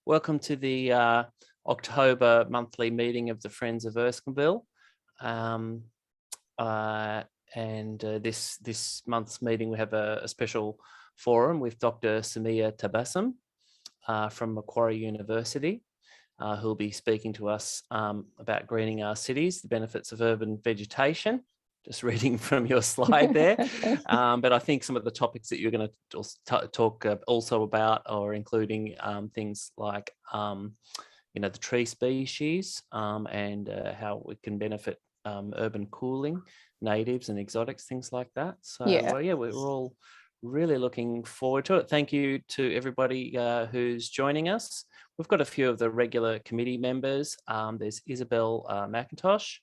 Welcome to the October monthly meeting of the Friends of Erskineville. This month's meeting, we have a special forum with Dr. Samiya Tabassum from Macquarie University, who'll be speaking to us about greening our cities, the benefits of urban vegetation. Just reading from your slide there. But I think some of the topics that you're going to talk also about are including things like, the tree species and how we can benefit urban cooling, natives and exotics, things like that. So we're all really looking forward to it. Thank you to everybody who's joining us. We've got a few of the regular committee members. There's Isabel McIntosh,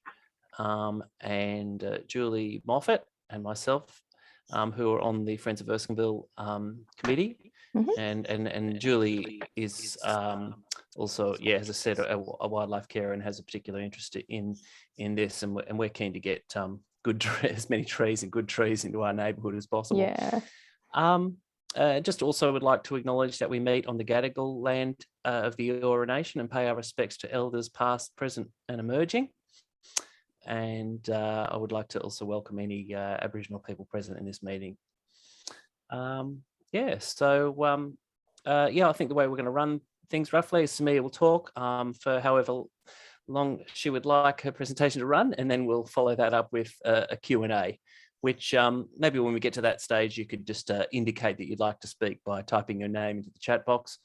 and Julie Moffat and myself, who are on the Friends of Erskineville committee. And Julie is also, as I said, a wildlife carer and has a particular interest in this, and we're keen to get as many trees and good trees into our neighbourhood as possible. Just also would like to acknowledge that we meet on the Gadigal land of the Eora Nation and pay our respects to elders past, present and emerging. And I would like to also welcome any Aboriginal people present in this meeting. I think the way we're going to run things roughly is Samiya will talk for however long she would like her presentation to run, and then we'll follow that up with a Q&A, which maybe when we get to that stage, you could just indicate that you'd like to speak by typing your name into the chat box,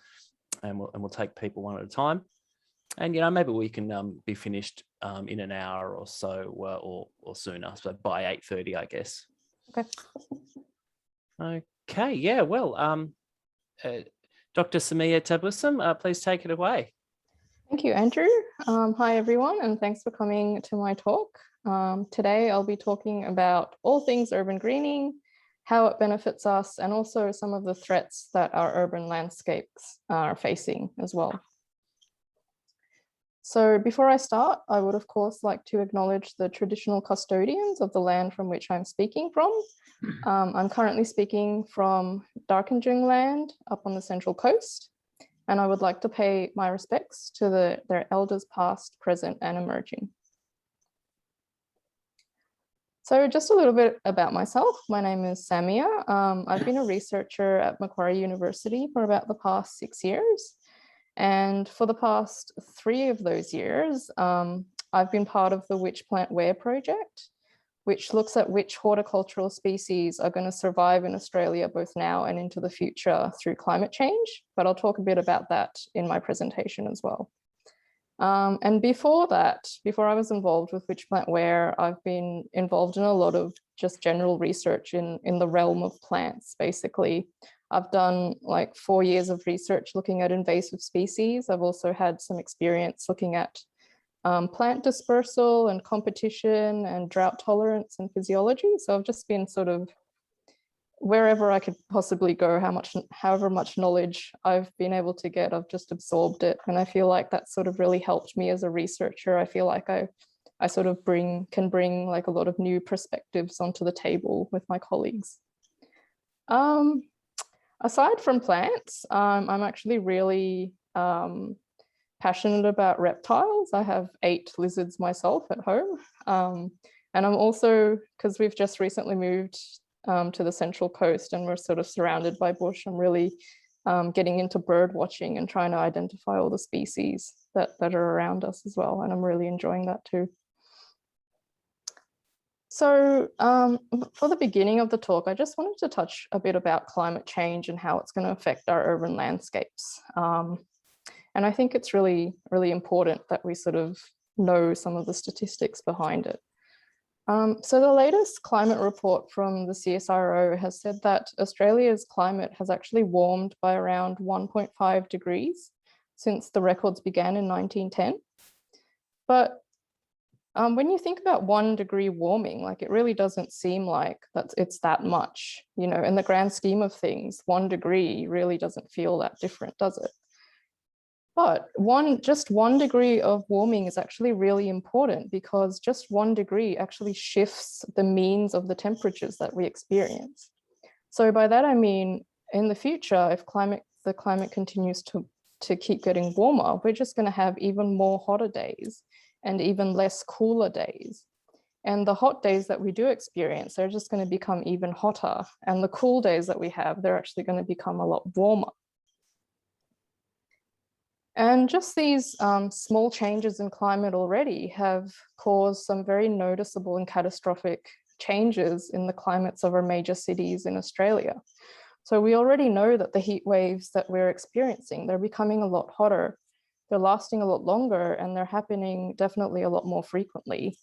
and we'll take people one at a time. And, maybe we can be finished in an hour or so or sooner, so by 8:30, I guess. Okay, well, Dr. Samiya Tabassum, please take it away. Thank you, Andrew. Hi, everyone, and thanks for coming to my talk. Today, I'll be talking about all things urban greening, how it benefits us, and also some of the threats that our urban landscapes are facing as well. So before I start, I would of course like to acknowledge the traditional custodians of the land from which I'm speaking from. I'm currently speaking from Darkinjung land up on the Central Coast, and I would like to pay my respects to their elders past, present and emerging. So just a little bit about myself. My name is Samiya. I've been a researcher at Macquarie University for about the past 6 years. And for the past 3 of those years, I've been part of the Which Plant Where project, which looks at which horticultural species are going to survive in Australia both now and into the future through climate change. But I'll talk a bit about that in my presentation as well. And before that, before I was involved with Which Plant Where, I've been involved in a lot of just general research in the realm of plants, basically. I've done like 4 years of research looking at invasive species. I've also had some experience looking at plant dispersal and competition and drought tolerance and physiology. So I've just been sort of wherever I could possibly go, however much knowledge I've been able to get, I've just absorbed it. And I feel like that sort of really helped me as a researcher. I feel like I sort of can bring like a lot of new perspectives onto the table with my colleagues. Aside from plants, I'm actually really passionate about reptiles. I have 8 lizards myself at home. And I'm also, because we've just recently moved to the Central Coast and we're sort of surrounded by bush, I'm really getting into bird watching and trying to identify all the species that are around us as well. And I'm really enjoying that too. So for the beginning of the talk, I just wanted to touch a bit about climate change and how it's going to affect our urban landscapes. And I think it's really, really important that we sort of know some of the statistics behind it. So the latest climate report from the CSIRO has said that Australia's climate has actually warmed by around 1.5 degrees since the records began in 1910. But when you think about 1 degree warming, like it really doesn't seem like it's that much, in the grand scheme of things. 1 degree really doesn't feel that different, does it? But just 1 degree of warming is actually really important because just 1 degree actually shifts the means of the temperatures that we experience. So by that, I mean, in the future, if the climate continues to keep getting warmer, we're just going to have even more hotter days and even less cooler days. And the hot days that we do experience, they're just going to become even hotter. And the cool days that we have, they're actually going to become a lot warmer. And just these small changes in climate already have caused some very noticeable and catastrophic changes in the climates of our major cities in Australia. So we already know that the heat waves that we're experiencing, they're becoming a lot hotter, they're lasting a lot longer, and they're happening definitely a lot more frequently.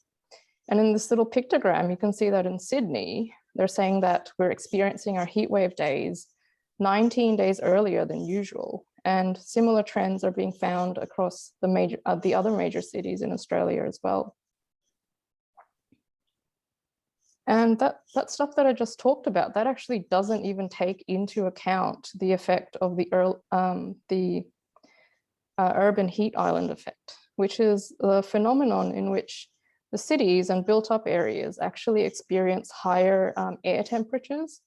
And in this little pictogram, you can see that in Sydney, they're saying that we're experiencing our heat wave days 19 days earlier than usual. And similar trends are being found across the other major cities in Australia as well. And that stuff that I just talked about, that actually doesn't even take into account the effect of the urban heat island effect, which is a phenomenon in which the cities and built up areas actually experience higher air temperatures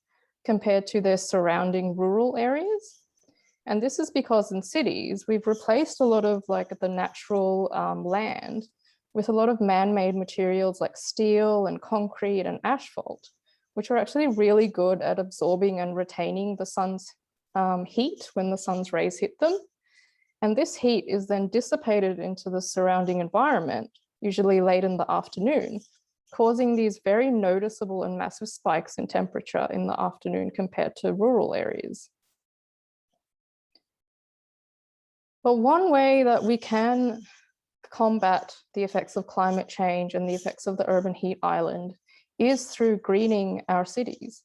compared to their surrounding rural areas. And this is because in cities, we've replaced a lot of like the natural land with a lot of man-made materials like steel and concrete and asphalt, which are actually really good at absorbing and retaining the sun's heat when the sun's rays hit them. And this heat is then dissipated into the surrounding environment, usually late in the afternoon, causing these very noticeable and massive spikes in temperature in the afternoon compared to rural areas. But one way that we can combat the effects of climate change and the effects of the urban heat island is through greening our cities.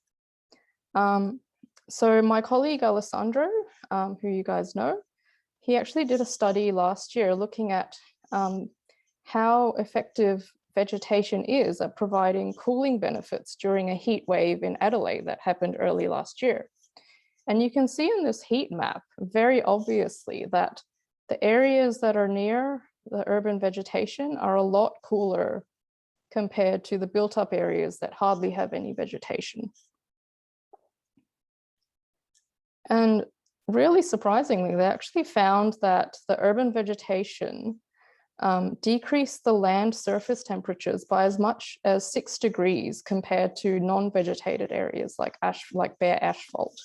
So my colleague Alessandro, who you guys know, he actually did a study last year looking at how effective vegetation is at providing cooling benefits during a heat wave in Adelaide that happened early last year. And you can see in this heat map very obviously that the areas that are near the urban vegetation are a lot cooler compared to the built up areas that hardly have any vegetation. And really surprisingly, they actually found that the urban vegetation decreased the land surface temperatures by as much as 6 degrees compared to non-vegetated areas like bare asphalt.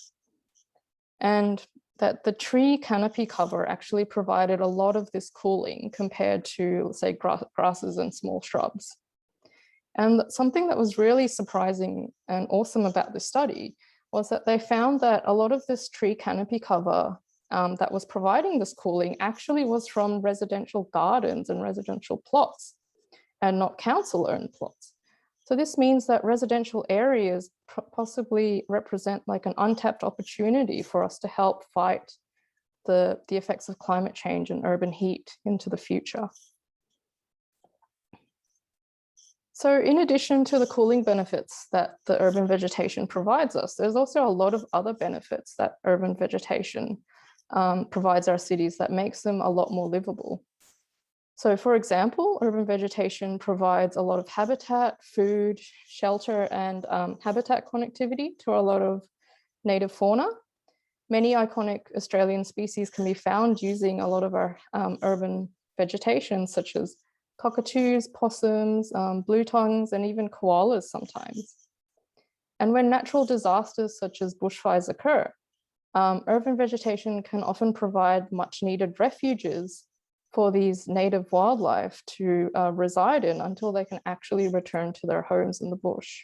And that the tree canopy cover actually provided a lot of this cooling compared to, let's say, grasses and small shrubs. And something that was really surprising and awesome about this study was that they found that a lot of this tree canopy cover that was providing this cooling actually was from residential gardens and residential plots and not council-owned plots. So this means that residential areas possibly represent like an untapped opportunity for us to help fight the effects of climate change and urban heat into the future. So in addition to the cooling benefits that the urban vegetation provides us, there's also a lot of other benefits that urban vegetation provides our cities that makes them a lot more livable. So for example, urban vegetation provides a lot of habitat, food, shelter, and habitat connectivity to a lot of native fauna. Many iconic Australian species can be found using a lot of our urban vegetation, such as cockatoos, possums, blue tongues, and even koalas sometimes. And when natural disasters such as bushfires occur, urban vegetation can often provide much needed refuges for these native wildlife to reside in until they can actually return to their homes in the bush.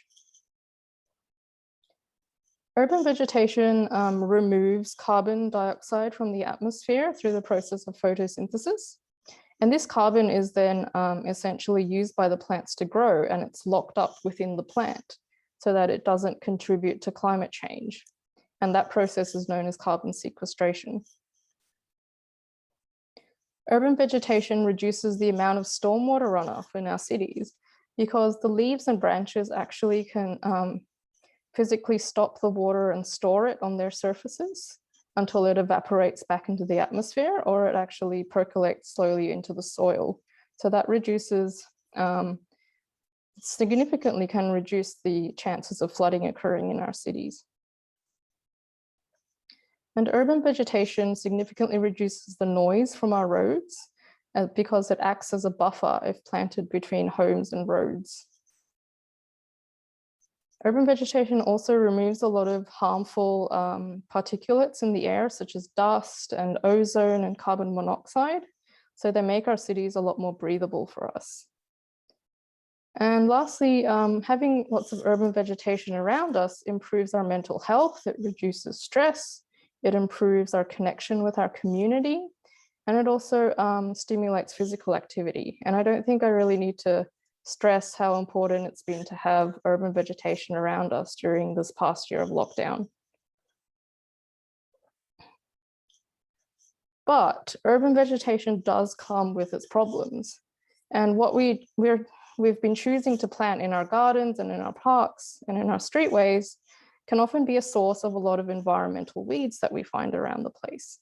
Urban vegetation removes carbon dioxide from the atmosphere through the process of photosynthesis. And this carbon is then essentially used by the plants to grow, and it's locked up within the plant so that it doesn't contribute to climate change. And that process is known as carbon sequestration. Urban vegetation reduces the amount of stormwater runoff in our cities because the leaves and branches actually can physically stop the water and store it on their surfaces until it evaporates back into the atmosphere, or it actually percolates slowly into the soil. So that reduces, significantly can reduce the chances of flooding occurring in our cities. And urban vegetation significantly reduces the noise from our roads because it acts as a buffer if planted between homes and roads. Urban vegetation also removes a lot of harmful particulates in the air, such as dust and ozone and carbon monoxide. So they make our cities a lot more breathable for us. And lastly, having lots of urban vegetation around us improves our mental health. It reduces stress. It improves our connection with our community. And it also stimulates physical activity. And I don't think I really need to stress how important it's been to have urban vegetation around us during this past year of lockdown. But urban vegetation does come with its problems. And what we've been choosing to plant in our gardens and in our parks and in our streetways can often be a source of a lot of environmental weeds that we find around the place.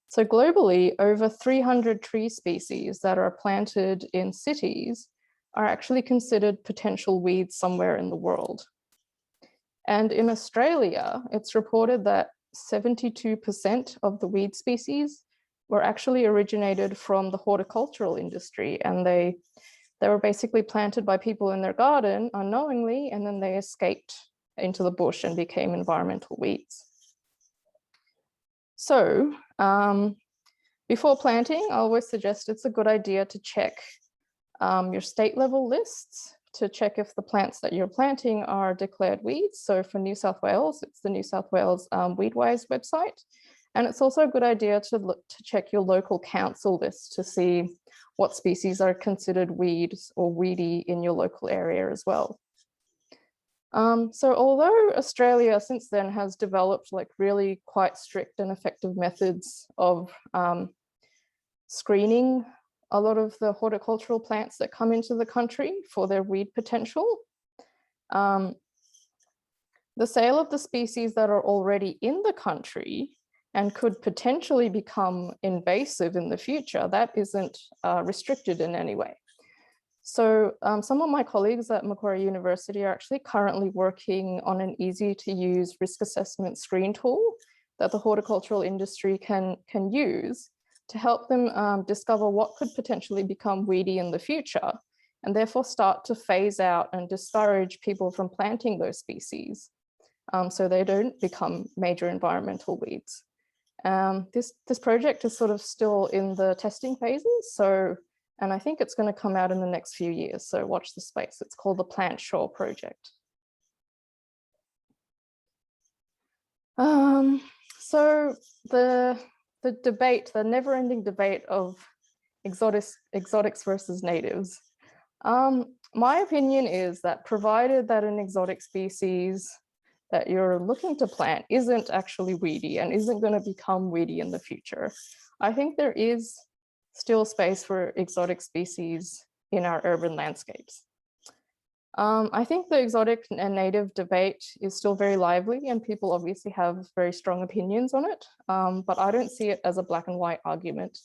So globally, over 300 tree species that are planted in cities are actually considered potential weeds somewhere in the world. And in Australia, it's reported that 72% of the weed species were actually originated from the horticultural industry, and they were basically planted by people in their garden unknowingly, and then they escaped into the bush and became environmental weeds. So before planting, I always suggest it's a good idea to check your state level lists to check if the plants that you're planting are declared weeds. So for New South Wales, it's the New South Wales Weedwise website. And it's also a good idea to check your local council list to see what species are considered weeds or weedy in your local area as well. So although Australia since then has developed like really quite strict and effective methods of screening a lot of the horticultural plants that come into the country for their weed potential, the sale of the species that are already in the country and could potentially become invasive in the future, that isn't restricted in any way. So some of my colleagues at Macquarie University are actually currently working on an easy to use risk assessment screen tool that the horticultural industry can use to help them discover what could potentially become weedy in the future, and therefore start to phase out and discourage people from planting those species so they don't become major environmental weeds. This project is sort of still in the testing phases, and I think it's going to come out in the next few years, so watch the space. It's called the Plant Sure project. So the debate, the never-ending debate of exotics versus natives. My opinion is that provided that an exotic species that you're looking to plant isn't actually weedy and isn't going to become weedy in the future, I think there is still space for exotic species in our urban landscapes. I think the exotic and native debate is still very lively and people obviously have very strong opinions on it, but I don't see it as a black and white argument.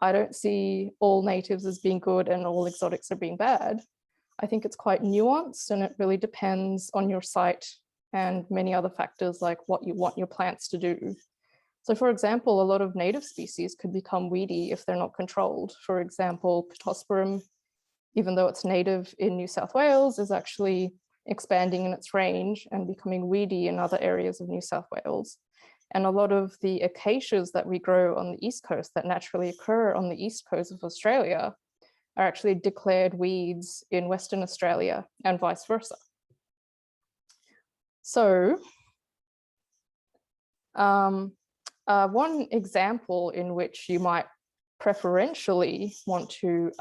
I don't see all natives as being good and all exotics are being bad. I think it's quite nuanced and it really depends on your site and many other factors like what you want your plants to do. So for example, a lot of native species could become weedy if they're not controlled. For example, Pittosporum, even though it's native in New South Wales, is actually expanding in its range and becoming weedy in other areas of New South Wales. And a lot of the acacias that we grow on the East Coast that naturally occur on the East Coast of Australia are actually declared weeds in Western Australia and vice versa. So one example in which you might preferentially want to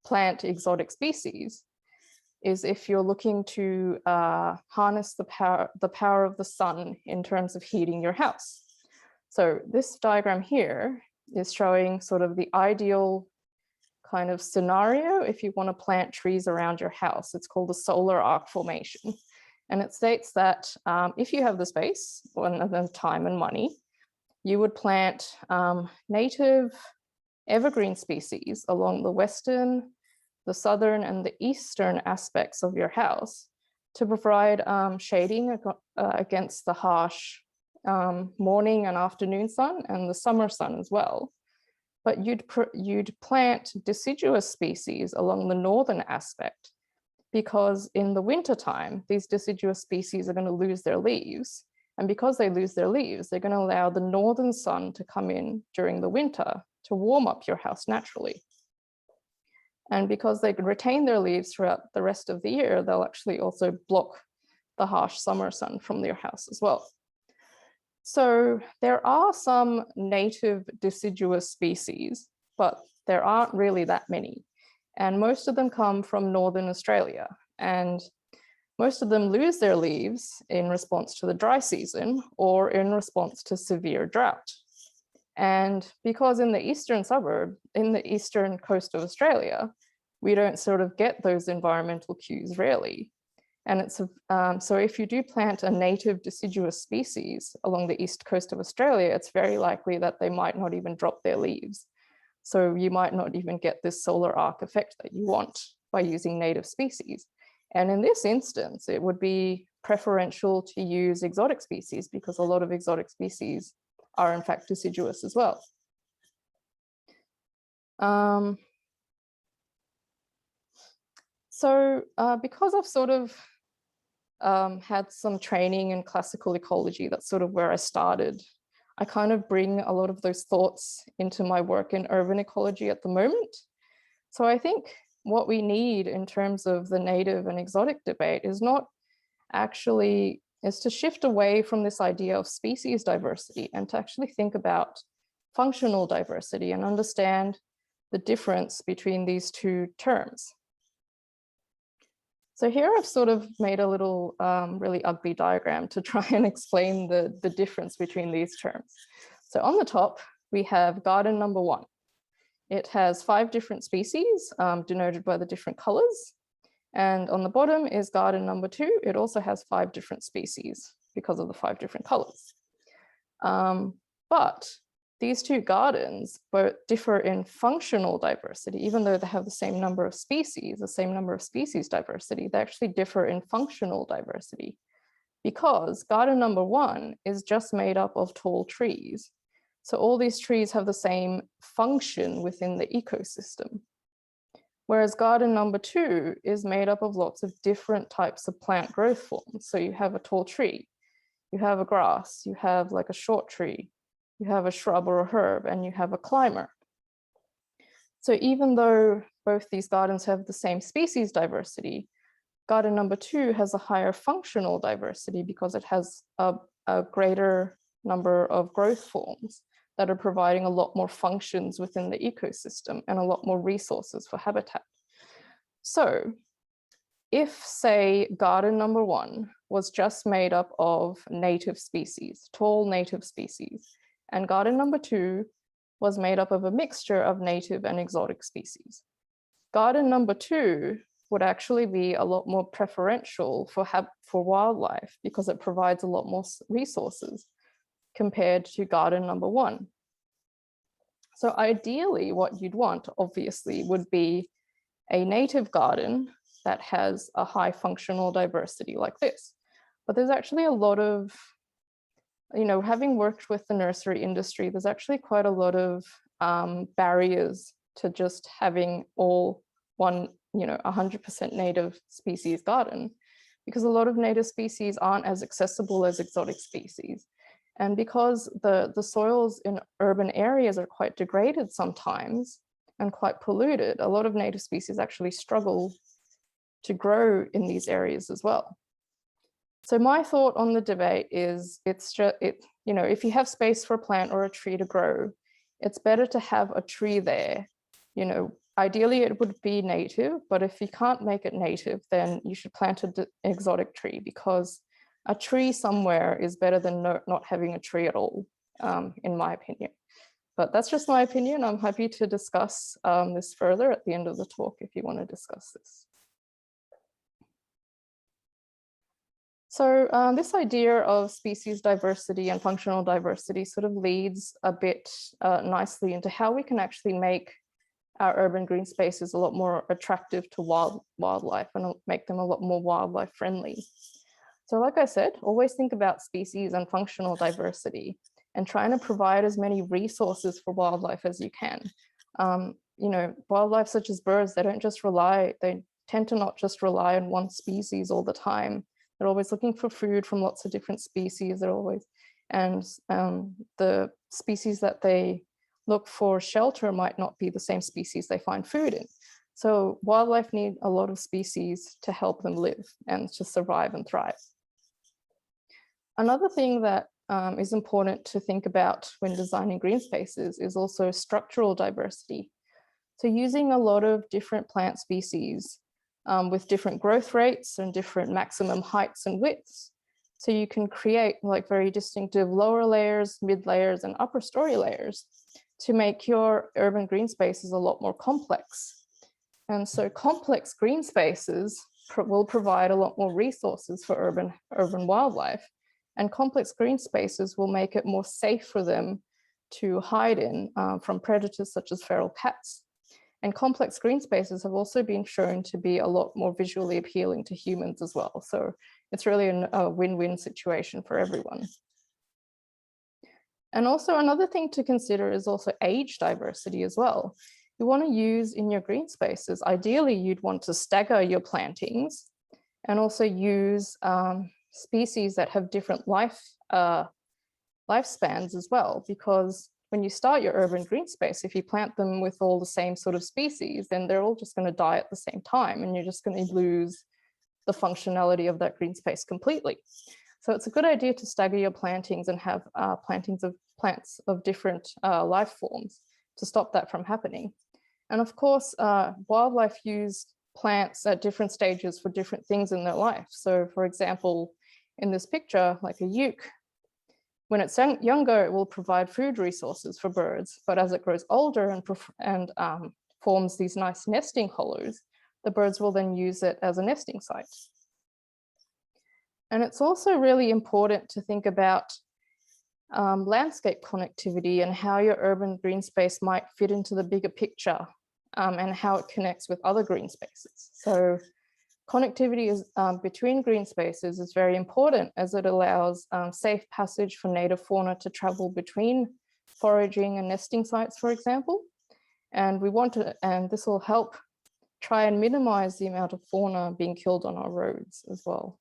plant exotic species is if you're looking to harness the power of the sun in terms of heating your house. So this diagram here is showing sort of the ideal kind of scenario if you want to plant trees around your house. It's called the solar arc formation. And it states that if you have the space and the time and money, you would plant native evergreen species along the western, the southern, and the eastern aspects of your house to provide shading against the harsh morning and afternoon sun and the summer sun as well. But you'd plant deciduous species along the northern aspect, because in the wintertime, these deciduous species are going to lose their leaves. And because they lose their leaves, they're going to allow the northern sun to come in during the winter to warm up your house naturally. And because they can retain their leaves throughout the rest of the year, they'll actually also block the harsh summer sun from your house as well. So there are some native deciduous species, but there aren't really that many. And most of them come from Northern Australia. And most of them lose their leaves in response to the dry season or in response to severe drought. And because in the eastern coast of Australia, we don't sort of get those environmental cues rarely. And it's so if you do plant a native deciduous species along the east coast of Australia, it's very likely that they might not even drop their leaves. So you might not even get this solar arc effect that you want by using native species. And in this instance, it would be preferential to use exotic species because a lot of exotic species are in fact deciduous as well. Because I've sort of had some training in classical ecology, that's sort of where I started. I kind of bring a lot of those thoughts into my work in urban ecology at the moment. So I think what we need in terms of the native and exotic debate is to shift away from this idea of species diversity and to actually think about functional diversity and understand the difference between these two terms. So here I've sort of made a little really ugly diagram to try and explain the difference between these terms. So on the top, we have garden number 1. It has 5 different species denoted by the different colors. And on the bottom is garden number 2. It also has 5 different species because of the 5 different colors. But these 2 gardens both differ in functional diversity, even though they have the same number of species, diversity, they actually differ in functional diversity because garden number 1 is just made up of tall trees. So all these trees have the same function within the ecosystem. Whereas garden number 2 is made up of lots of different types of plant growth forms. So you have a tall tree, you have a grass, you have like a short tree, you have a shrub or a herb, and you have a climber. So even though both these gardens have the same species diversity, garden number 2 has a higher functional diversity because it has a greater number of growth forms that are providing a lot more functions within the ecosystem and a lot more resources for habitat. So if, say, garden number 1 was just made up of native species, tall native species, and garden number 2 was made up of a mixture of native and exotic species, garden number 2 would actually be a lot more preferential for wildlife because it provides a lot more resources compared to garden number 1. So ideally, what you'd want, obviously, would be a native garden that has a high functional diversity like this. But there's actually a lot of, having worked with the nursery industry, there's actually quite a lot of barriers to just having all one, 100% native species garden, because a lot of native species aren't as accessible as exotic species. And because the soils in urban areas are quite degraded sometimes and quite polluted, a lot of native species actually struggle to grow in these areas as well. So my thought on the debate is if you have space for a plant or a tree to grow, it's better to have a tree there. Ideally it would be native, but if you can't make it native, then you should plant an exotic tree, because a tree somewhere is better than not having a tree at all, in my opinion. But that's just my opinion. I'm happy to discuss this further at the end of the talk if you want to discuss this. So this idea of species diversity and functional diversity sort of leads a bit nicely into how we can actually make our urban green spaces a lot more attractive to wildlife and make them a lot more wildlife friendly. So like I said, always think about species and functional diversity and trying to provide as many resources for wildlife as you can. Wildlife such as birds, they tend to not just rely on one species all the time. They're always looking for food from lots of different species. The species that they look for shelter might not be the same species they find food in. So wildlife need a lot of species to help them live and to survive and thrive. Another thing that is important to think about when designing green spaces is also structural diversity. So using a lot of different plant species with different growth rates and different maximum heights and widths. So you can create like very distinctive lower layers, mid layers, and upper story layers to make your urban green spaces a lot more complex. And so complex green spaces will provide a lot more resources for urban wildlife. And complex green spaces will make it more safe for them to hide in from predators such as feral cats. And complex green spaces have also been shown to be a lot more visually appealing to humans as well. So it's really a win-win situation for everyone. And also another thing to consider is also age diversity as well. You want to use in your green spaces, ideally you'd want to stagger your plantings and also use species that have different lifespans as well, because when you start your urban green space, if you plant them with all the same sort of species, then they're all just going to die at the same time, and you're just going to lose the functionality of that green space completely. So it's a good idea to stagger your plantings and have plantings of plants of different life forms to stop that from happening. And of course, wildlife use plants at different stages for different things in their life. So for example, in this picture, like a uke, when it's younger, it will provide food resources for birds, but as it grows older and forms these nice nesting hollows, the birds will then use it as a nesting site. And it's also really important to think about landscape connectivity and how your urban green space might fit into the bigger picture and how it connects with other green spaces. So connectivity is, between green spaces is very important, as it allows safe passage for native fauna to travel between foraging and nesting sites, for example. And this will help try and minimize the amount of fauna being killed on our roads as well.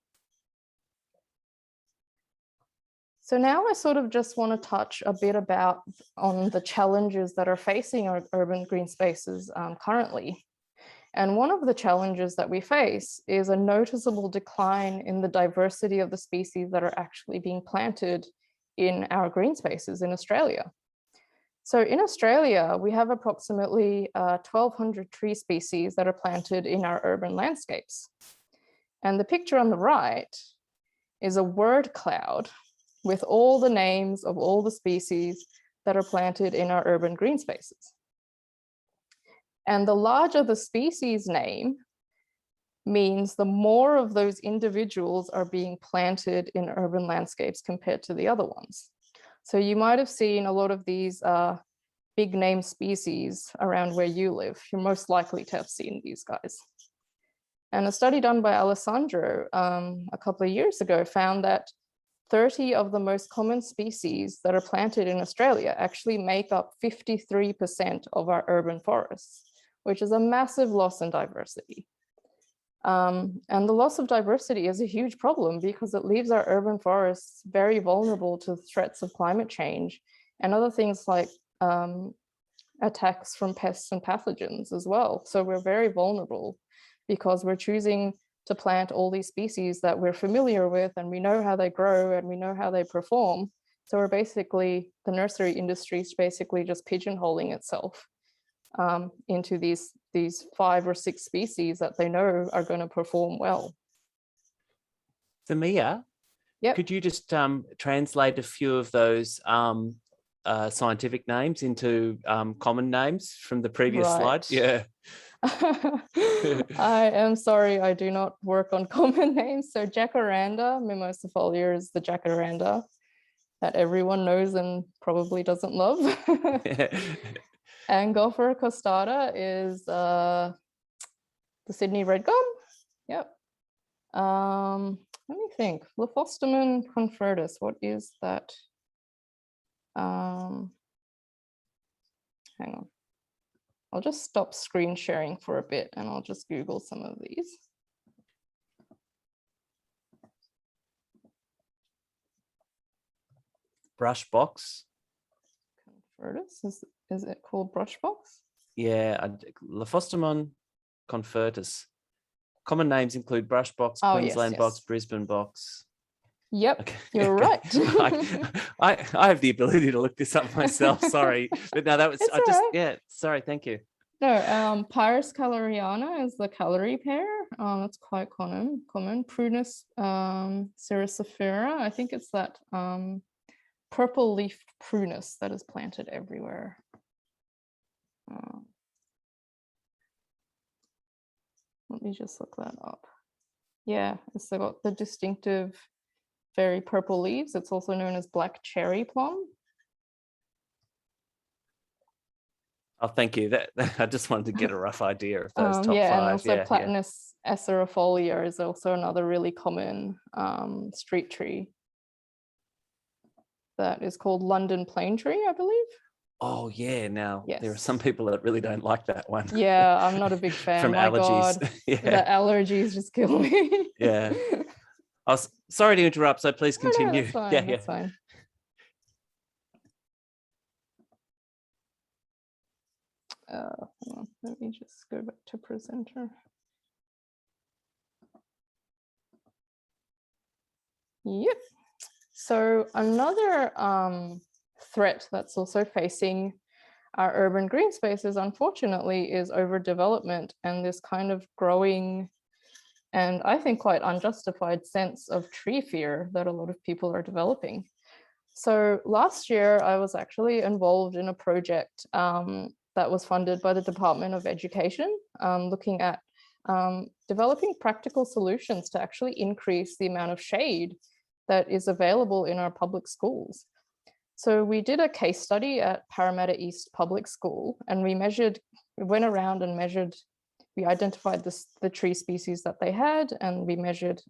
So now I sort of just want to touch a bit on the challenges that are facing our urban green spaces currently. And one of the challenges that we face is a noticeable decline in the diversity of the species that are actually being planted in our green spaces in Australia. So in Australia, we have approximately 1,200 tree species that are planted in our urban landscapes. And the picture on the right is a word cloud with all the names of all the species that are planted in our urban green spaces. And the larger the species name means the more of those individuals are being planted in urban landscapes compared to the other ones. So you might have seen a lot of these big name species around where you live. You're most likely to have seen these guys. And a study done by Alessandro a couple of years ago found that 30 of the most common species that are planted in Australia actually make up 53% of our urban forests, which is a massive loss in diversity. And the loss of diversity is a huge problem because it leaves our urban forests very vulnerable to threats of climate change and other things like attacks from pests and pathogens as well. So we're very vulnerable because we're choosing to plant all these species that we're familiar with and we know how they grow and we know how they perform. So we're basically, the nursery industry is basically just pigeonholing itself into these 5 or 6 species that they know are going to perform well. Samiya, yep. Could you just translate a few of those scientific names into common names from the previous slide? Yeah. I am sorry, I do not work on common names. So jacaranda mimosifolia is the jacaranda that everyone knows and probably doesn't love. And Angophora costata is the Sydney red gum. Yep. let me think. Lophostomen convertus, what is that? Hang on. I'll just stop screen sharing for a bit and I'll just Google some of these. Brush box. Convertus, is it called brush box? Yeah, Lophostomen convertus. Common names include brush box, Oh, Queensland yes, box, yes. Brisbane box. Yep, Okay. you're right. I have the ability to look this up myself. Sorry, but no, that was It's all right. yeah. Sorry, thank you. No, Pyrus caloriana is the calorie pair. It's quite common. Prunus cericifera. I think it's that purple leaf prunus that is planted everywhere. Let me just look that up. Yeah, it's got the distinctive, very purple leaves. It's also known as black cherry plum. Oh, thank you. That I just wanted to get a rough idea of those top yeah, five. and also Yeah, Platanus acerifolia is also another really common street tree that is called London plane tree, I believe. Oh yeah. Now there are Yes. some people that really don't like that one. Yeah, I'm not a big fan. From My allergies. God, Yeah. the allergies just kill me. Yeah. I was sorry to interrupt, so please No, continue. that's fine. Yeah, That's fine. Hold on, let me just go back to presenter. Yep. So another threat that's also facing our urban green spaces, unfortunately, is overdevelopment and this kind of growing and I think quite unjustified sense of tree fear that a lot of people are developing. So last year, I was actually involved in a project that was funded by the Department of Education, looking at developing practical solutions to actually increase the amount of shade that is available in our public schools. So we did a case study at Parramatta East Public School, and we went around and measured, we identified the tree species that they had, and we measured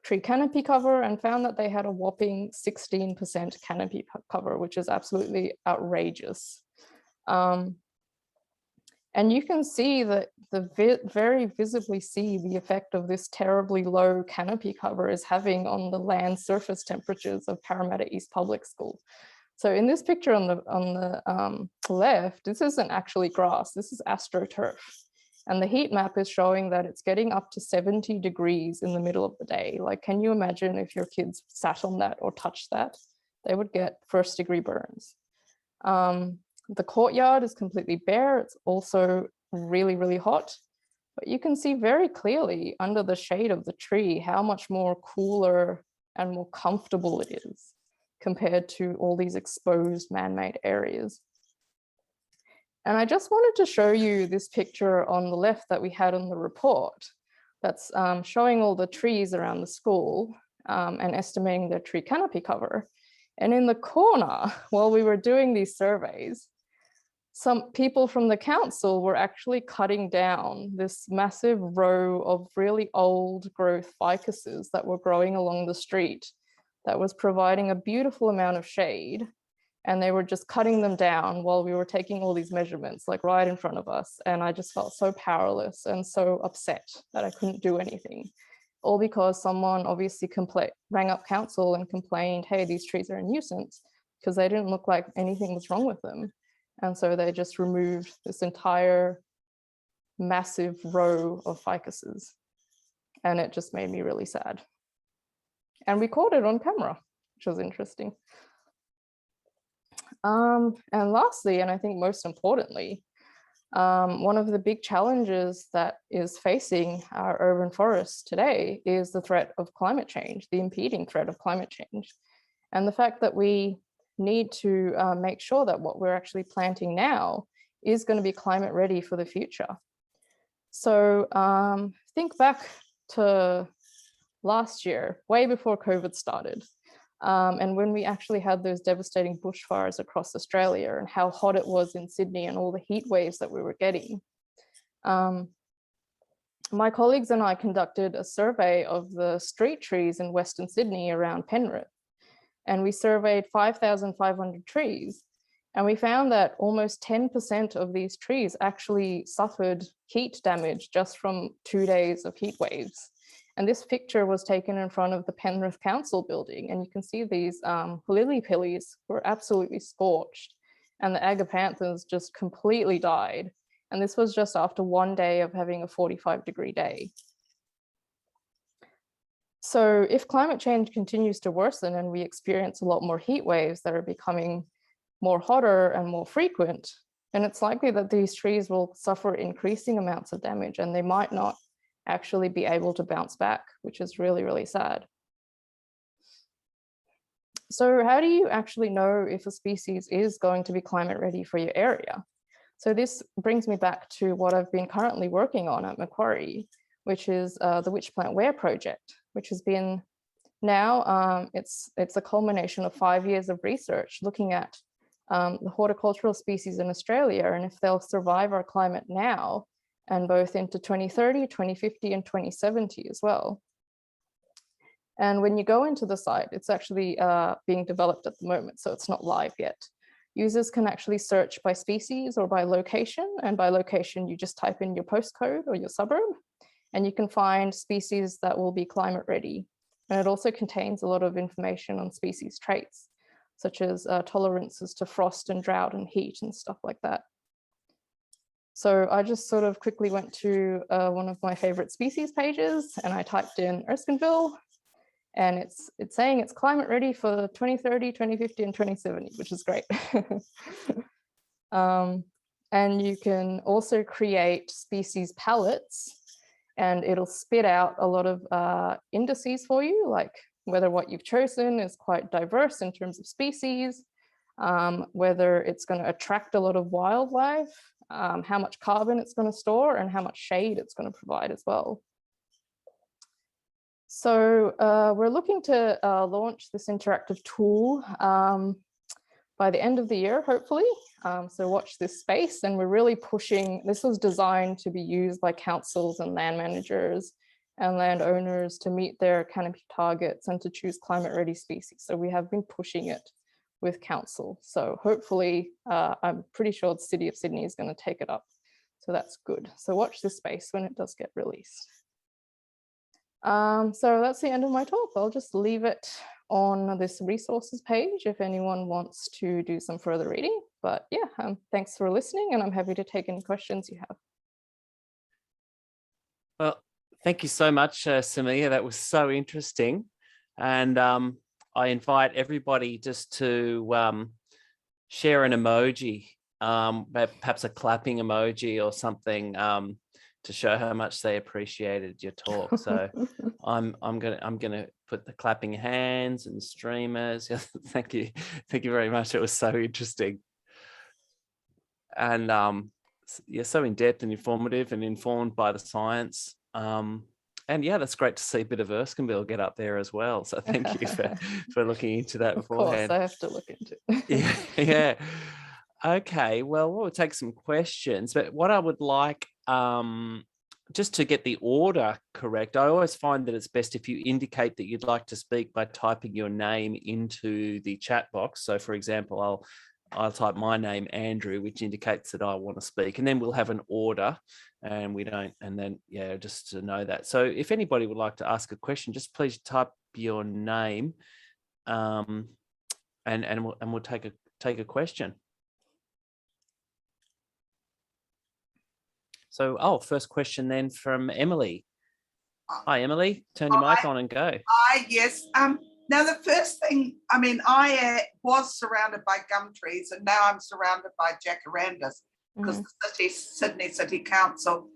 tree canopy cover and found that they had a whopping 16% canopy cover, which is absolutely outrageous. And you can see that very visibly see the effect of this terribly low canopy cover is having on the land surface temperatures of Parramatta East Public School. So in this picture on the left, this isn't actually grass, this is astroturf. And the heat map is showing that it's getting up to 70 degrees in the middle of the day. Like, can you imagine if your kids sat on that or touched that? They would get first-degree burns. The courtyard is completely bare. It's also really, really hot. But you can see very clearly under the shade of the tree how much more cooler and more comfortable it is compared to all these exposed man-made areas. And I just wanted to show you this picture on the left that we had on the report that's showing all the trees around the school and estimating their tree canopy cover. And in the corner, while we were doing these surveys, some people from the council were actually cutting down this massive row of really old growth ficuses that were growing along the street that was providing a beautiful amount of shade. And they were just cutting them down while we were taking all these measurements, like right in front of us. And I just felt so powerless and so upset that I couldn't do anything. All because someone obviously rang up council and complained, hey, these trees are a nuisance, because they didn't look like anything was wrong with them. And so they just removed this entire massive row of ficuses. And it just made me really sad. And we caught it on camera, which was interesting. And lastly, and I think most importantly, one of the big challenges that is facing our urban forests today is the threat of climate change, the impeding threat of climate change. And the fact that we need to make sure that what we're actually planting now is going to be climate ready for the future. So think back to last year, way before COVID started. And when we actually had those devastating bushfires across Australia and how hot it was in Sydney and all the heat waves that we were getting. my colleagues and I conducted a survey of the street trees in Western Sydney around Penrith, and we surveyed 5,500 trees. And we found that almost 10% of these trees actually suffered heat damage just from 2 days of heat waves. And this picture was taken in front of the Penrith Council building. And you can see these lily pillies were absolutely scorched, and the agapanthus just completely died. And this was just after 1 day of having a 45-degree day. So if climate change continues to worsen and we experience a lot more heat waves that are becoming more hotter and more frequent, then it's likely that these trees will suffer increasing amounts of damage, and they might not actually be able to bounce back, which is really, really sad. So how do you actually know if a species is going to be climate ready for your area? So this brings me back to what I've been currently working on at Macquarie, which is the Which Plant Where project, which has been now, it's a culmination of 5 years of research looking at the horticultural species in Australia and if they'll survive our climate now, and both into 2030, 2050, and 2070 as well. And when you go into the site, it's actually being developed at the moment, so it's not live yet. Users can actually search by species or by location, and by location, you just type in your postcode or your suburb, and you can find species that will be climate ready. And it also contains a lot of information on species traits, such as tolerances to frost and drought and heat and stuff like that. So I just sort of quickly went to one of my favorite species pages, and I typed in Erskineville, and it's saying it's climate ready for 2030, 2050, and 2070, which is great. And you can also create species palettes, and it'll spit out a lot of indices for you, like whether what you've chosen is quite diverse in terms of species, whether it's going to attract a lot of wildlife, how much carbon it's going to store, and how much shade it's going to provide as well. So we're looking to launch this interactive tool by the end of the year, hopefully. So watch this space, and we're really pushing. This was designed to be used by councils and land managers and landowners to meet their canopy targets and to choose climate ready species. So we have been pushing it with council. So hopefully, I'm pretty sure the City of Sydney is going to take it up. So that's good. So watch this space when it does get released. So that's the end of my talk. I'll just leave it on this resources page if anyone wants to do some further reading. But yeah, thanks for listening, and I'm happy to take any questions you have. Well, thank you so much, Samiya. That was so interesting. And I invite everybody just to share an emoji, perhaps a clapping emoji or something, to show how much they appreciated your talk. So I'm gonna put the clapping hands and streamers. Thank you very much. It was so interesting, and yeah, so in depth and informative and informed by the science. And yeah, that's great to see a bit of Erskineville get up there as well. So thank you for looking into that beforehand. Of course, I have to look into it. Yeah. Okay, well, we'll take some questions, but what I would like, just to get the order correct, I always find that it's best if you indicate that you'd like to speak by typing your name into the chat box. So for example, I'll type my name, Andrew, which indicates that I want to speak, and then we'll have an order, and we don't, and then, yeah, just to know that. So if anybody would like to ask a question, just please type your name, and we'll take a question. So, first question then from Emily. Hi, Emily. Turn your mic on and go. Hi, yes. Now, the first thing, I mean, I was surrounded by gum trees, and now I'm surrounded by jacarandas because the Sydney City Council,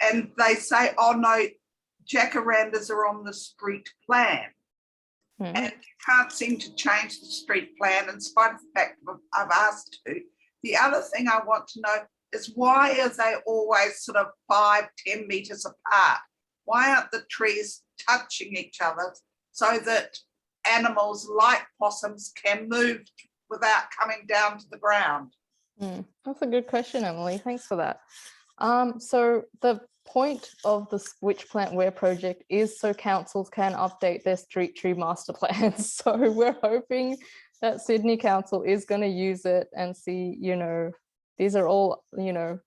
and they say, oh no, jacarandas are on the street plan. And you can't seem to change the street plan in spite of the fact I've asked to. The other thing I want to know is why are they always sort of 5-10 meters apart? Why aren't the trees touching each other so that animals like possums can move without coming down to the ground? That's a good question, Emily. Thanks for that. So the point of the Which Plant Where project is so councils can update their street tree master plans. So we're hoping that Sydney Council is going to use it and see, you know, these are all, you know,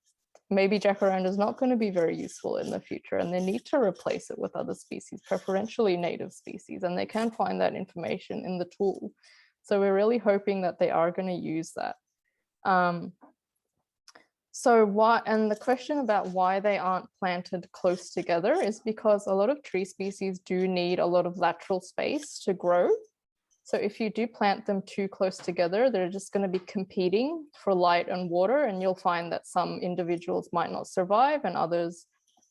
maybe jacaranda is not going to be very useful in the future and they need to replace it with other species, preferentially native species, and they can find that information in the tool. So we're really hoping that they are going to use that. So why, and the question about why they aren't planted close together is because a lot of tree species do need a lot of lateral space to grow. So if you do plant them too close together, they're just going to be competing for light and water, and you'll find that some individuals might not survive and others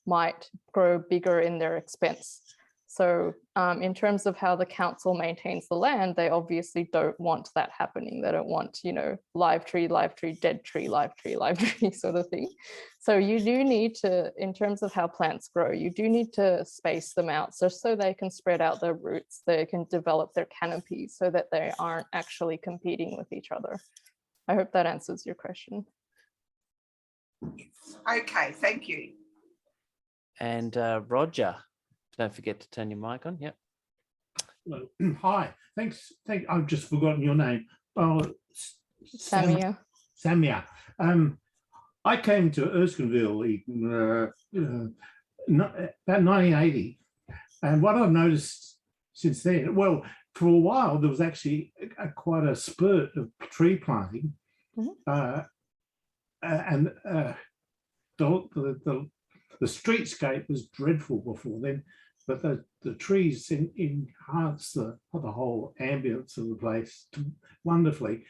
might grow bigger in their expense. So in terms of how the council maintains the land, they obviously don't want that happening. They don't want, you know, live tree, dead tree, live tree sort of thing. So you do need to, in terms of how plants grow, you do need to space them out so they can spread out their roots, they can develop their canopies so that they aren't actually competing with each other. I hope that answers your question. Okay, thank you. And Roger, don't forget to turn your mic on. Yep. Hello. Hi. Thanks. I've just forgotten your name. Oh, Samiya. Samiya. I came to Erskineville about 1980, and what I've noticed since then, well, for a while there was actually quite a spurt of tree planting, and the streetscape was dreadful before then, but the trees enhance the whole ambience of the place wonderfully.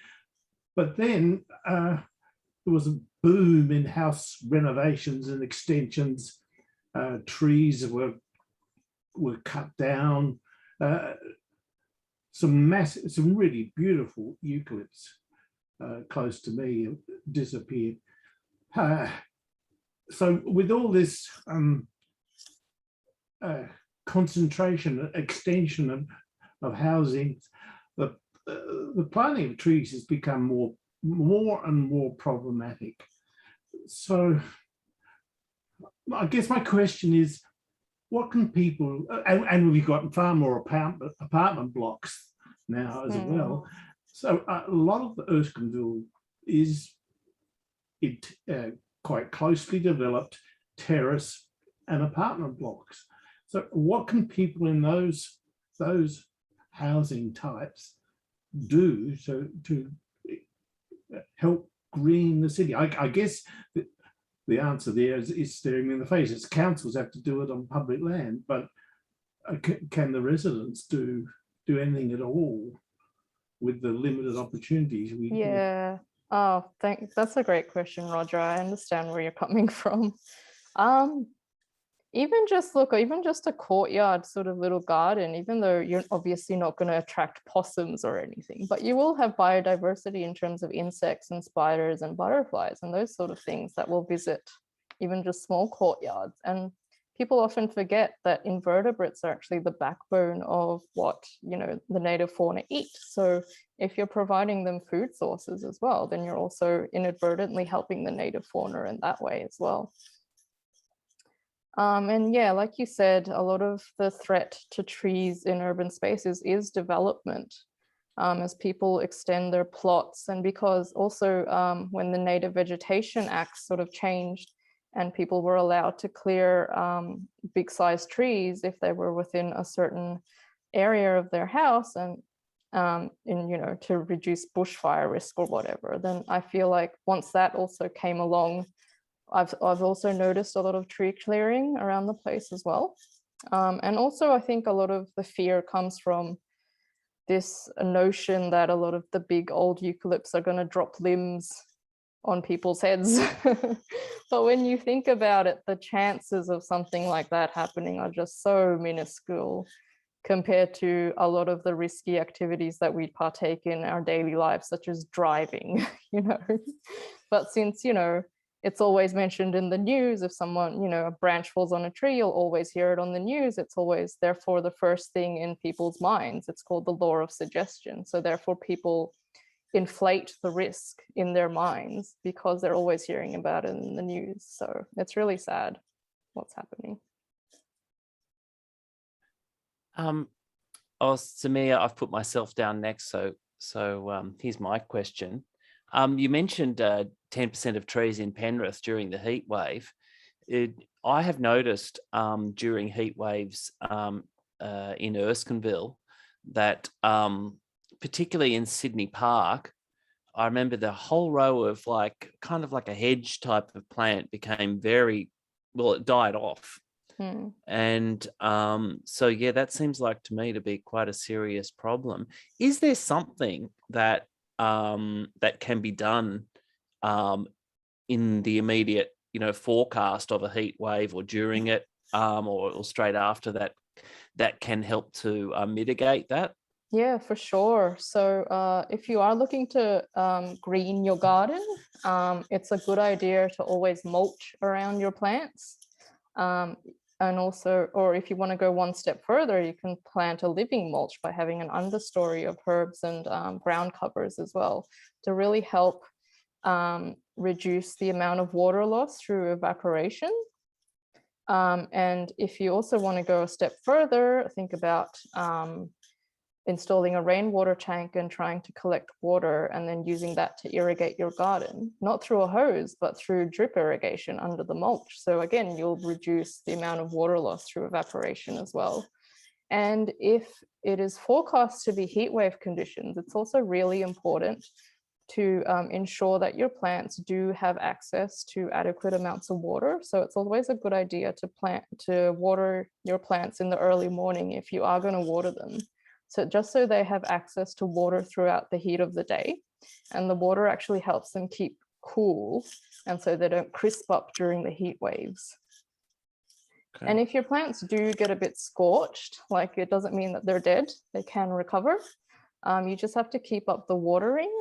But then there was a boom in house renovations and extensions. Trees were cut down. Some really beautiful eucalypts close to me disappeared. So with all this concentration, extension of housing, the planting of trees has become more and more problematic. So I guess my question is, what can people, and we've got far more apartment blocks now as well. So a lot of the Erskineville is quite closely developed terrace and apartment blocks. So what can people in those housing types do to help green the city? I guess the answer there is staring me in the face. It's councils have to do it on public land, but can the residents do anything at all with the limited opportunities we Yeah. Oh, that's a great question, Roger. I understand where you're coming from. Even just a courtyard sort of little garden, even though you're obviously not going to attract possums or anything, but you will have biodiversity in terms of insects and spiders and butterflies and those sort of things that will visit even just small courtyards. And people often forget that invertebrates are actually the backbone of what, you know, the native fauna eat. So if you're providing them food sources as well, then you're also inadvertently helping the native fauna in that way as well. And yeah, like you said, a lot of the threat to trees in urban spaces is development, as people extend their plots, and because also when the Native Vegetation Act sort of changed and people were allowed to clear big sized trees if they were within a certain area of their house, and you know, to reduce bushfire risk or whatever, then I feel like once that also came along, I've also noticed a lot of tree clearing around the place as well. And also I think a lot of the fear comes from this notion that a lot of the big old eucalypts are going to drop limbs on people's heads. But when you think about it, the chances of something like that happening are just so minuscule compared to a lot of the risky activities that we partake in our daily lives, such as driving, you know. But since, you know, it's always mentioned in the news, if someone, you know, a branch falls on a tree, you'll always hear it on the news. It's always, therefore, the first thing in people's minds. It's called the law of suggestion. So therefore, people inflate the risk in their minds because they're always hearing about it in the news. So it's really sad. what's happening. Samiya, I've put myself down next. So here's my question. You mentioned 10% of trees in Penrith during the heat wave. I have noticed during heat waves in Erskineville that particularly in Sydney Park, I remember the whole row of kind of like a hedge type of plant became it died off. And so, yeah, that seems like to me to be quite a serious problem. Is there something that that can be done in the immediate, forecast of a heat wave or during it or straight after that can help to mitigate that? Yeah, for sure. So if you are looking to green your garden, it's a good idea to always mulch around your plants. And also, or if you want to go one step further, you can plant a living mulch by having an understory of herbs and ground covers as well to really help reduce the amount of water loss through evaporation. And if you also want to go a step further, think about installing a rainwater tank and trying to collect water and then using that to irrigate your garden, not through a hose, but through drip irrigation under the mulch. So again, you'll reduce the amount of water loss through evaporation as well. And if it is forecast to be heat wave conditions, it's also really important to ensure that your plants do have access to adequate amounts of water. So it's always a good idea to water your plants in the early morning if you are going to water them. So just so they have access to water throughout the heat of the day. And the water actually helps them keep cool, and so they don't crisp up during the heat waves. Okay. And if your plants do get a bit scorched, it doesn't mean that they're dead, they can recover. You just have to keep up the watering.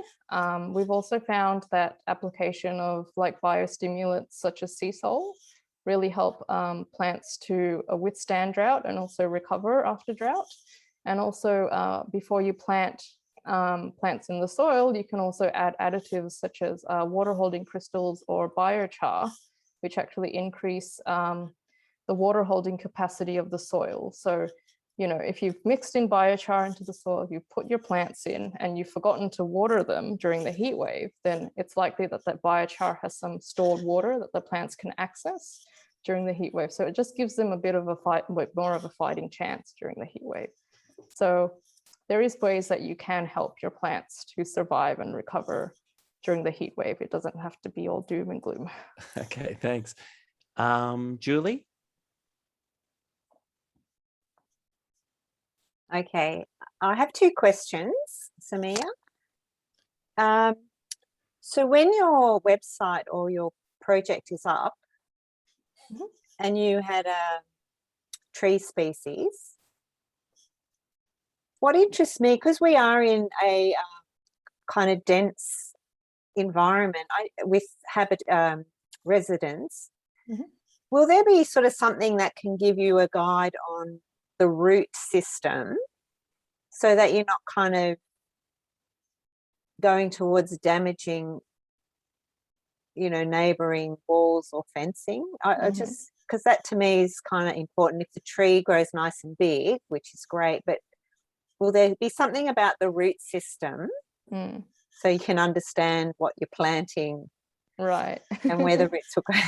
We've also found that application of biostimulants such as sea salt really help plants to withstand drought and also recover after drought. And also before you plant plants in the soil, you can also add additives such as water holding crystals or biochar, which actually increase the water holding capacity of the soil. So, if you've mixed in biochar into the soil, you've put your plants in and you've forgotten to water them during the heat wave, then it's likely that biochar has some stored water that the plants can access during the heat wave. So it just gives them a bit of a more of a fighting chance during the heat wave. So there is ways that you can help your plants to survive and recover during the heat wave. It doesn't have to be all doom and gloom. Okay, thanks. Julie? Okay, I have two questions, Samiya. So when your website or your project is up and you had a tree species, what interests me, because we are in a kind of dense environment with residents, will there be sort of something that can give you a guide on the root system so that you're not kind of going towards damaging, neighboring walls or fencing? I just, because that to me is kind of important. If the tree grows nice and big, which is great, but will there be something about the root system so you can understand what you're planting, right, and where the roots will go?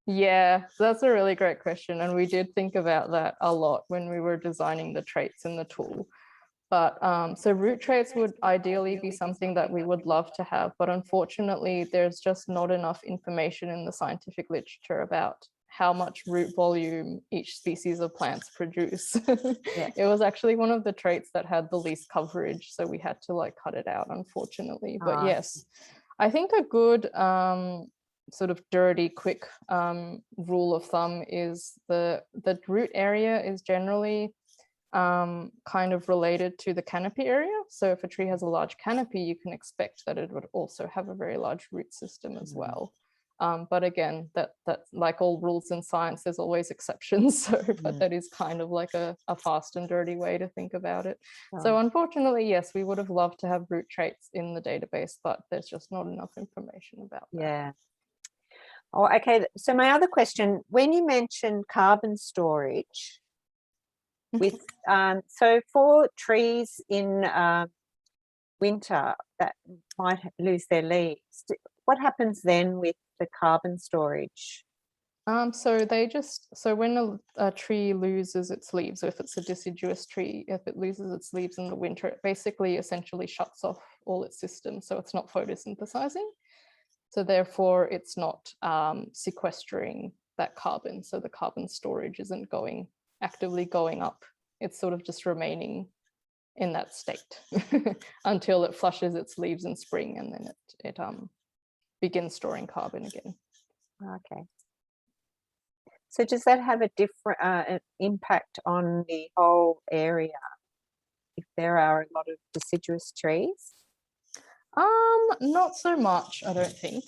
Yeah, that's a really great question. And we did think about that a lot when we were designing the traits in the tool. But so root traits would ideally be something that we would love to have, but unfortunately, there's just not enough information in the scientific literature about how much root volume each species of plants produce. Yeah. It was actually one of the traits that had the least coverage, so we had to cut it out, unfortunately. But yes, I think a good sort of dirty, quick rule of thumb is the root area is generally kind of related to the canopy area. So if a tree has a large canopy, you can expect that it would also have a very large root system as well. But again, that like all rules in science, there's always exceptions. So, but that is kind of like a fast and dirty way to think about it. So unfortunately, yes, we would have loved to have root traits in the database, but there's just not enough information about that. Yeah. Oh, okay. So my other question, when you mentioned carbon storage, with so for trees in winter that might lose their leaves, what happens then with the carbon storage? So when a tree loses its leaves, or if it's a deciduous tree, if it loses its leaves in the winter, it basically essentially shuts off all its systems. So it's not photosynthesizing. So therefore it's not sequestering that carbon. So the carbon storage isn't actively going up. It's sort of just remaining in that state until it flushes its leaves in spring, and then it begins storing carbon again. Okay. So does that have a different impact on the whole area if there are a lot of deciduous trees? Not so much, I don't think.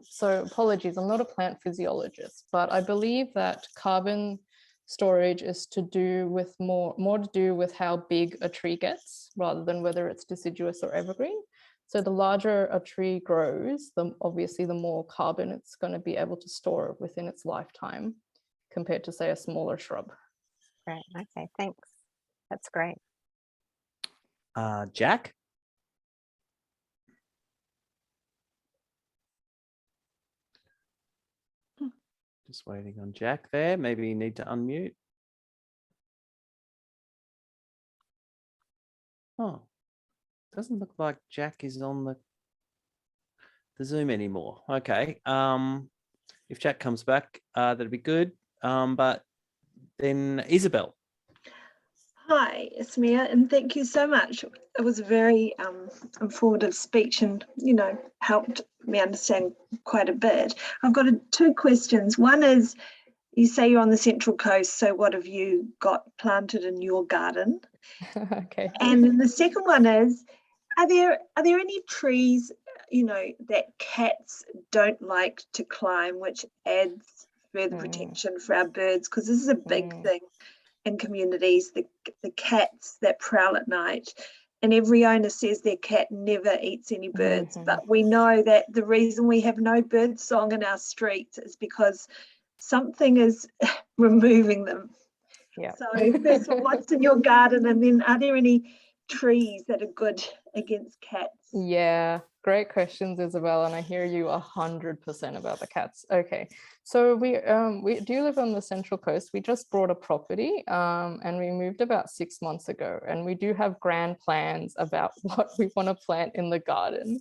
So apologies, I'm not a plant physiologist, but I believe that carbon storage is to do with more to do with how big a tree gets rather than whether it's deciduous or evergreen. So the larger a tree grows, obviously the more carbon it's going to be able to store within its lifetime compared to, say, a smaller shrub. Great. Okay, thanks. That's great. Jack? Just waiting on Jack there. Maybe you need to unmute. Oh, doesn't look like Jack is on the Zoom anymore. Okay. If Jack comes back, that'd be good. But then Isabel. Hi, Samiya, and thank you so much. It was a very informative speech and, helped me understand quite a bit. I've got two questions. One is, you say you're on the Central Coast, so what have you got planted in your garden? Okay. And then the second one is, are there any trees, that cats don't like to climb, which adds further protection for our birds? Because this is a big thing in communities, the cats that prowl at night, and every owner says their cat never eats any birds, but we know that the reason we have no bird song in our streets is because something is removing them. Yeah. So first of all, what's in your garden, and then are there any trees that are good against cats? Yeah, great questions, Isabel, and I hear you 100% about the cats. Okay, so we do live on the Central Coast. We just bought a property and we moved about 6 months ago, and we do have grand plans about what we want to plant in the garden.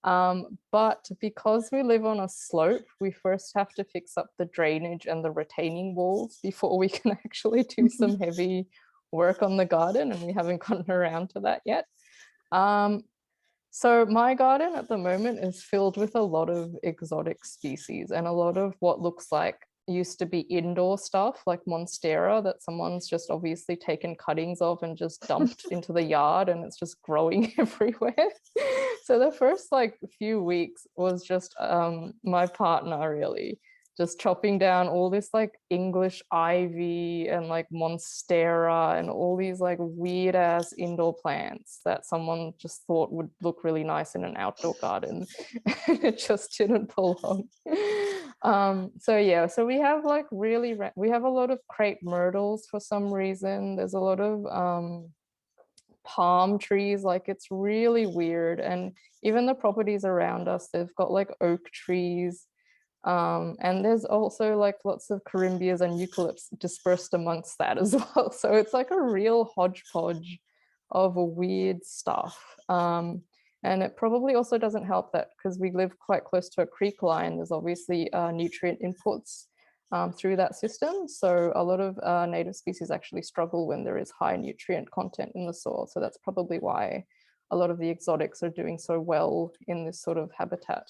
But because we live on a slope, we first have to fix up the drainage and the retaining walls before we can actually do some heavy work on the garden, and we haven't gotten around to that yet. So my garden at the moment is filled with a lot of exotic species and a lot of what looks like used to be indoor stuff like Monstera that someone's just obviously taken cuttings of and just dumped into the yard, and it's just growing everywhere. So the first few weeks was just my partner really just chopping down all this English ivy and Monstera and all these weird ass indoor plants that someone just thought would look really nice in an outdoor garden. It just didn't belong. So yeah, so we have we have a lot of crepe myrtles for some reason. There's a lot of palm trees, it's really weird. And even the properties around us, they've got oak trees. And there's also lots of corymbias and eucalypts dispersed amongst that as well. So it's a real hodgepodge of weird stuff. And it probably also doesn't help that because we live quite close to a creek line, there's obviously nutrient inputs through that system. So a lot of native species actually struggle when there is high nutrient content in the soil. So that's probably why a lot of the exotics are doing so well in this sort of habitat.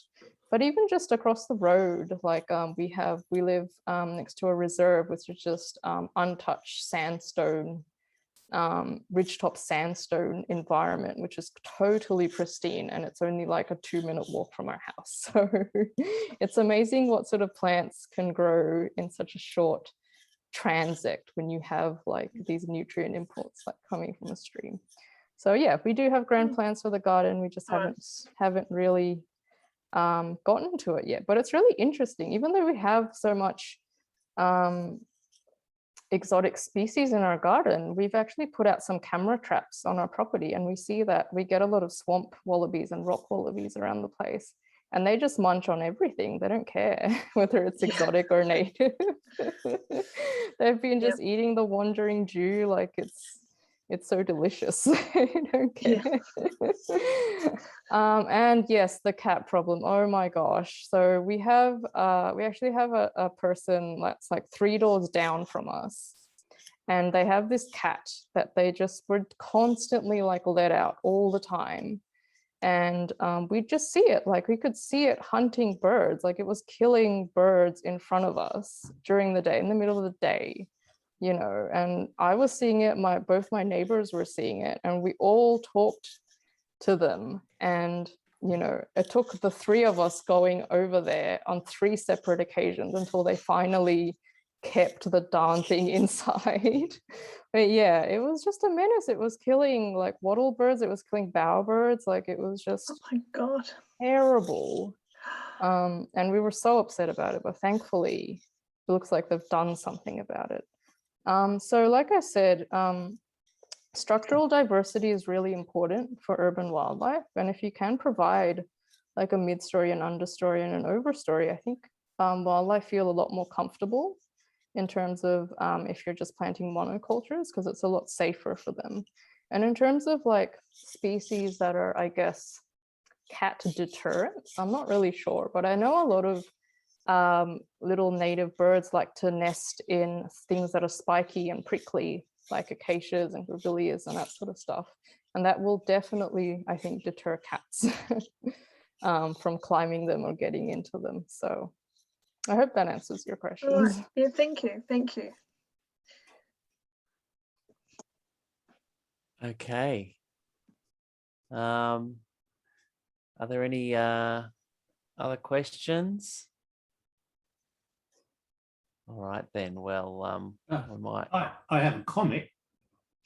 But even just across the road, we live next to a reserve, which is just untouched sandstone, ridgetop sandstone environment, which is totally pristine, and it's only a 2-minute walk from our house. So it's amazing what sort of plants can grow in such a short transect when you have these nutrient inputs coming from a stream. So yeah, we do have grand plans for the garden. We just haven't really gotten to it yet, but it's really interesting. Even though we have so much exotic species in our garden, we've actually put out some camera traps on our property, and we see that we get a lot of swamp wallabies and rock wallabies around the place, and they just munch on everything. They don't care whether it's exotic or native. They've been just eating the wandering dew like it's so delicious. They don't care. And yes, the cat problem. Oh my gosh. So we actually have a person that's like 3 doors down from us. And they have this cat that they just would constantly like let out all the time. And we'd just see it, like we could see it hunting birds, like it was killing birds in front of us during the day, in the middle of the day, you know. And I was seeing it, both my neighbors were seeing it, and we all talked to them. And, you know, it took the 3 of us going over there on 3 separate occasions until they finally kept the darn thing inside. But yeah, it was just a menace. It was killing like wattle birds, it was killing bowerbirds, like it was just Oh my God. terrible. And we were so upset about it, but thankfully it looks like they've done something about it. So like I said, structural diversity is really important for urban wildlife. And if you can provide like a mid-story, an understory, and an overstory, I think wildlife feel a lot more comfortable in terms of if you're just planting monocultures, because it's a lot safer for them. And in terms of like species that are, I guess, cat deterrents, I'm not really sure, but I know a lot of little native birds like to nest in things that are spiky and prickly, like acacias and grevilleas and that sort of stuff. And that will definitely, I think, deter cats from climbing them or getting into them. So I hope that answers your questions. Right. Yeah, thank you. Thank you. Okay. Are there any other questions? All right then. Well, we might. I have a comment.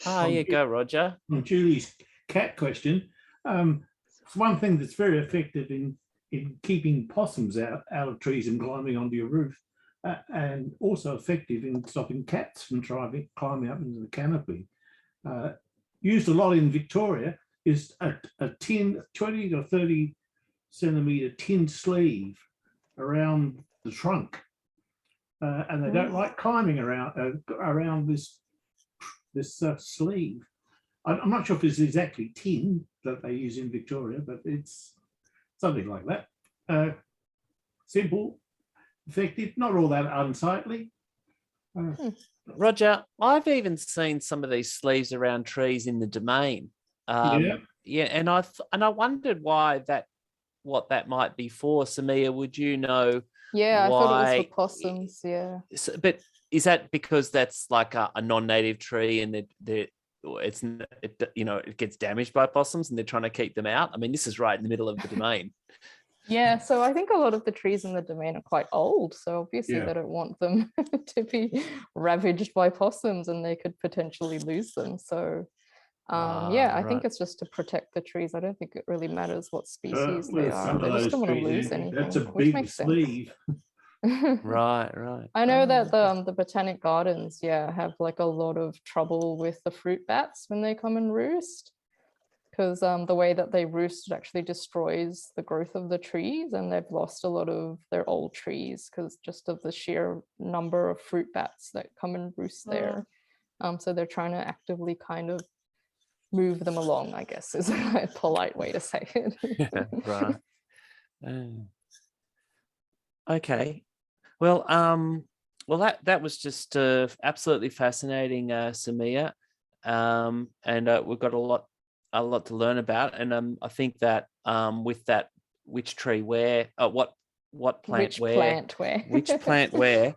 Yeah, go, Roger. On Julie's cat question. It's one thing that's very effective in keeping possums out of trees and climbing onto your roof, and also effective in stopping cats from climbing up into the canopy. Used a lot in Victoria is a 20 or 30 centimetre tin sleeve around the trunk, and they don't like climbing around this sleeve. I'm not sure if it's exactly tin that they use in Victoria, but it's something like that. Simple, effective, not all that unsightly. Roger, I've even seen some of these sleeves around trees in the domain. Yeah, and I wondered what that might be for. Samiya, would you know? Yeah, why? I thought it was for possums. Yeah. So, but is that because that's like a non-native tree and it gets damaged by possums and they're trying to keep them out? I mean, this is right in the middle of the domain. Yeah, so I think a lot of the trees in the domain are quite old, so obviously they don't want them to be ravaged by possums, and they could potentially lose them. So I think it's just to protect the trees. I don't think it really matters what species they are. They just don't want to lose anything. That's a which big makes sleeve. Right. I know that the botanic gardens, have like a lot of trouble with the fruit bats when they come and roost, because the way that they roost actually destroys the growth of the trees, and they've lost a lot of their old trees because just of the sheer number of fruit bats that come and roost there. So they're trying to actively kind of move them along, I guess, is a polite way to say it. Right. Okay. Well, that was just absolutely fascinating, Samiya, and we've got a lot to learn about, and I think that with that, which tree where, what plant which plant where,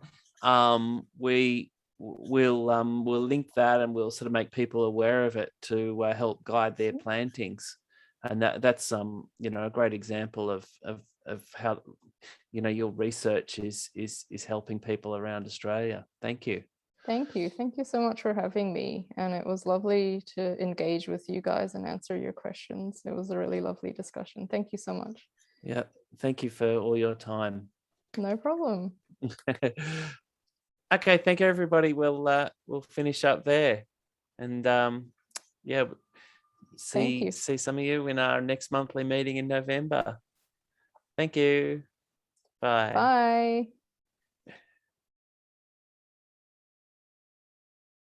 we'll link that, and we'll sort of make people aware of it to help guide their plantings, and that's a great example of how your research is helping people around Australia. Thank you. Thank you so much for having me, and it was lovely to engage with you guys and answer your questions. It was a really lovely discussion. Thank you so much. Yeah. Thank you for all your time. No problem. Okay, thank you, everybody. We'll finish up there, and yeah, Thank you. see some of you in our next monthly meeting in November. Thank you. Bye. Bye.